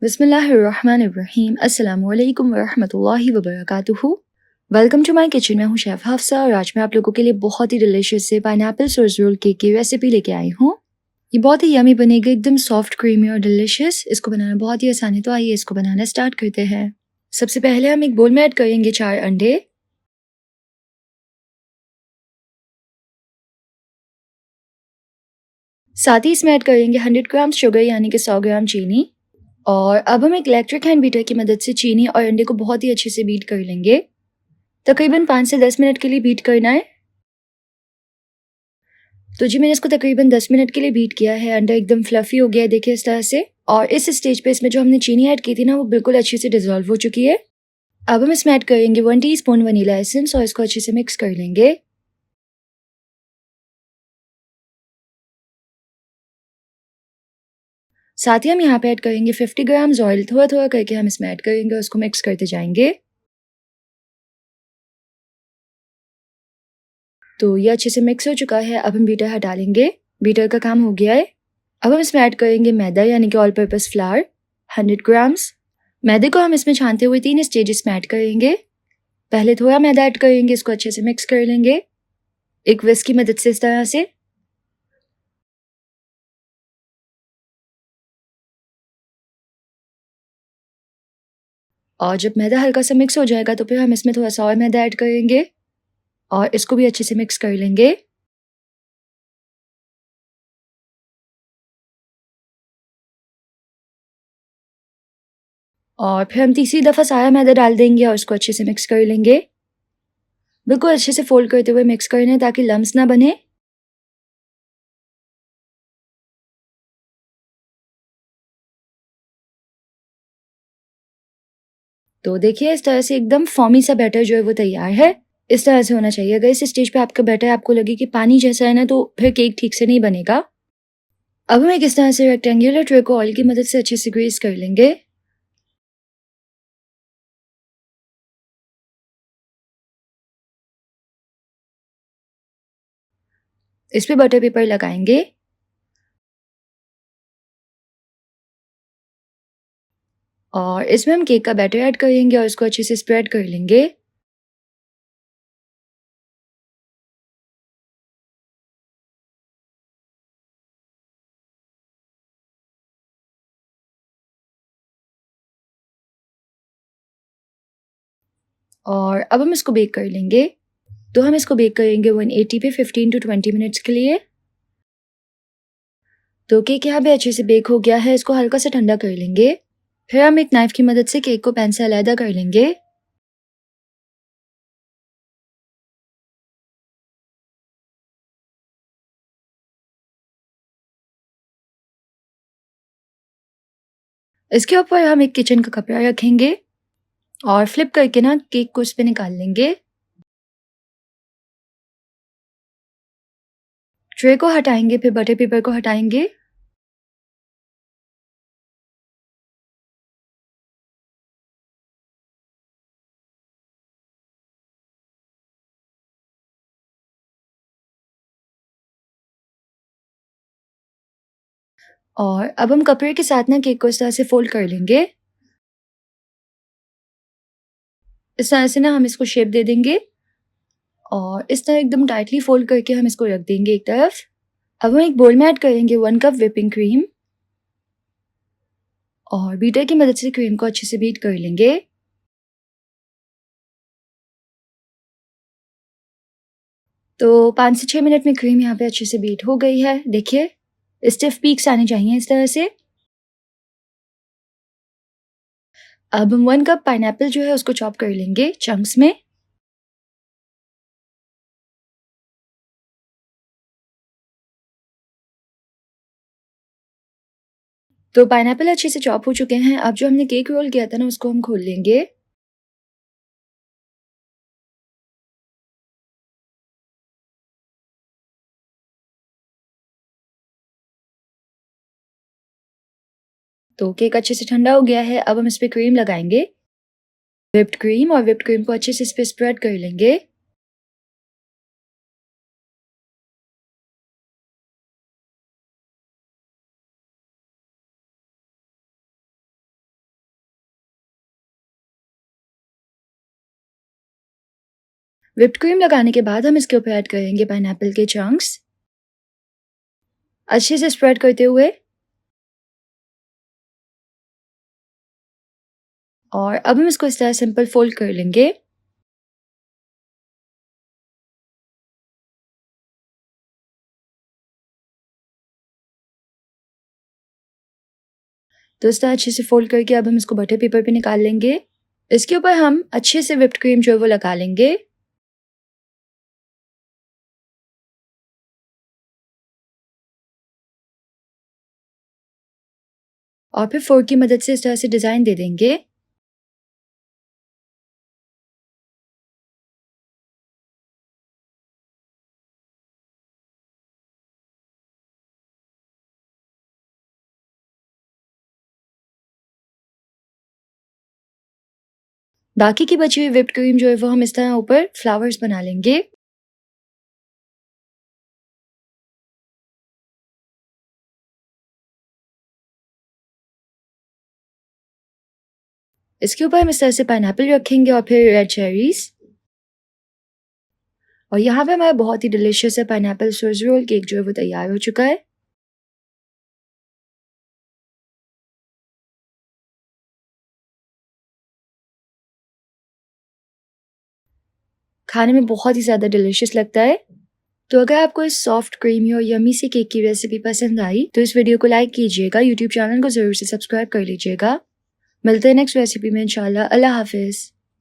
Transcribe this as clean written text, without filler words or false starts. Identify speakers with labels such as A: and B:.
A: बिस्मिल्लाहिर्रहमानिर्रहीम। अस्सलामुअलैकुम वरहमतुल्लाहि वबरकातुहू। Welcome to my kitchen. मैं हूँ शेफ़ हफ्सा और आज मैं आप लोगों के लिए बहुत ही डिलीशियस से पाइनएप्पल सोर्स रोल केक की रेसिपी लेके आई हूँ। ये बहुत ही यमी बनेगी, एकदम सॉफ्ट, क्रीमी और डिलीशियस। इसको बनाना बहुत ही आसान है, तो आइए इसको बनाना स्टार्ट करते हैं। सबसे पहले हम एक बोल में ऐड करेंगे 4 अंडे। साथ ही इसमें ऐड करेंगे 100 ग्राम शुगर यानी कि 100 ग्राम चीनी। और अब हम एक इलेक्ट्रिक हैंड बीटर की मदद से चीनी और अंडे को बहुत ही अच्छे से बीट कर लेंगे। तकरीबन 5 से 10 मिनट के लिए बीट करना है। तो जी मैंने इसको तकरीबन 10 मिनट के लिए बीट किया है। अंडा एकदम फ्लफी हो गया है, देखिए इस तरह से। और इस स्टेज पे इसमें जो हमने चीनी ऐड की थी ना, वो बिल्कुल अच्छे से डिजोल्व हो चुकी है। अब हम इसमें ऐड करेंगे 1 टीस्पून वनीला एसेंस और इसको अच्छे से मिक्स कर लेंगे। साथ ही हम यहाँ पे ऐड करेंगे 50 ग्राम्स ऑयल। थोड़ा थोड़ा करके हम इसमें ऐड करेंगे और उसको मिक्स करते जाएंगे। तो ये अच्छे से मिक्स हो चुका है। अब हम बीटर हटा लेंगे। बीटर का काम हो गया है। अब हम इसमें ऐड करेंगे मैदा यानी कि ऑल पर्पस फ्लावर 100 ग्राम्स। मैदे को हम इसमें छानते हुए 3 स्टेजेस में ऐड करेंगे। पहले थोड़ा मैदा ऐड करेंगे, इसको अच्छे से मिक्स कर लेंगे एक विस्क की मदद से, इस तरह से। और जब मैदा हल्का सा मिक्स हो जाएगा तो फिर हम इसमें थोड़ा सा और मैदा ऐड करेंगे और इसको भी अच्छे से मिक्स कर लेंगे। और फिर हम तीसरी दफ़ा सारा मैदा डाल देंगे और इसको अच्छे से मिक्स कर लेंगे। बिल्कुल अच्छे से फोल्ड करते हुए मिक्स करना है ताकि लम्स ना बने। तो देखिए इस तरह से एकदम फॉर्मी सा बैटर जो है वो तैयार है। इस तरह से होना चाहिए। अगर इस स्टेज पे आपका बैटर आपको लगे कि पानी जैसा है ना, तो फिर केक ठीक से नहीं बनेगा। अब हम एक इस तरह से रेक्टेंगुलर ट्रे को ऑयल की मदद से अच्छे से ग्रीस कर लेंगे। इस पे बटर पेपर लगाएंगे और इसमें हम केक का बैटर ऐड करेंगे और इसको अच्छे से स्प्रेड कर लेंगे। और अब हम इसको बेक कर लेंगे। तो हम इसको बेक करेंगे 180 पे 15 टू 20 मिनट्स के लिए। तो केक यहाँ पे अच्छे से बेक हो गया है। इसको हल्का सा ठंडा कर लेंगे। फिर हम एक नाइफ की मदद से केक को पैन से अलहदा कर लेंगे। इसके ऊपर हम एक किचन का कपड़ा रखेंगे और फ्लिप करके ना केक को इस पे निकाल लेंगे। ट्रे को हटाएंगे, फिर बटर पेपर को हटाएंगे। और अब हम कपड़े के साथ ना केक को इस तरह से फोल्ड कर लेंगे। इस तरह से ना हम इसको शेप दे देंगे और इस तरह एकदम टाइटली फोल्ड करके हम इसको रख देंगे एक तरफ। अब हम एक बोल में ऐड करेंगे 1 कप व्हिपिंग क्रीम और बीटर की मदद से क्रीम को अच्छे से बीट कर लेंगे। तो 5 से 6 मिनट में क्रीम यहाँ पे अच्छे से बीट हो गई है। देखिए स्टिफ पीक्स आने चाहिए इस तरह से। अब हम 1 कप पाइनएप्पल जो है उसको चॉप कर लेंगे चंक्स में। तो पाइनएप्पल अच्छे से चॉप हो चुके हैं। अब जो हमने केक रोल किया था ना, उसको हम खोल लेंगे। तो केक अच्छे से ठंडा हो गया है। अब हम इस पे क्रीम लगाएंगे, व्हिप्ड क्रीम, और व्हिप्ड क्रीम को अच्छे से इस पे स्प्रेड कर लेंगे। व्हिप्ड क्रीम लगाने के बाद हम इसके ऊपर ऐड करेंगे पाइनएप्पल के चंक्स, अच्छे से स्प्रेड करते हुए। और अब हम इसको इस तरह सिंपल फोल्ड कर लेंगे। तो इस तरह अच्छे से फोल्ड करके अब हम इसको बटर पेपर पे निकाल लेंगे। इसके ऊपर हम अच्छे से व्हिप्ड क्रीम जो है वो लगा लेंगे। और फिर फोर्क की मदद से इस तरह से डिजाइन दे देंगे। बाकी की बची हुई व्हिप्ड क्रीम जो है वो हम इस तरह ऊपर फ्लावर्स बना लेंगे। इसके ऊपर हम इस तरह से पाइनएप्पल रखेंगे और फिर रेड चेरीज। और यहाँ पे हमारा बहुत ही डिलिशियस है पाइनएप्पल स्विस रोल केक जो है वो तैयार हो चुका है। खाने में बहुत ही ज़्यादा डिलिशियस लगता है। तो अगर आपको इस सॉफ्ट क्रीमी और यमी से केक की रेसिपी पसंद आई तो इस वीडियो को लाइक कीजिएगा, यूट्यूब चैनल को ज़रूर से सब्सक्राइब कर लीजिएगा। मिलते हैं नेक्स्ट रेसिपी में इंशाल्लाह। अल्लाह हाफिज़।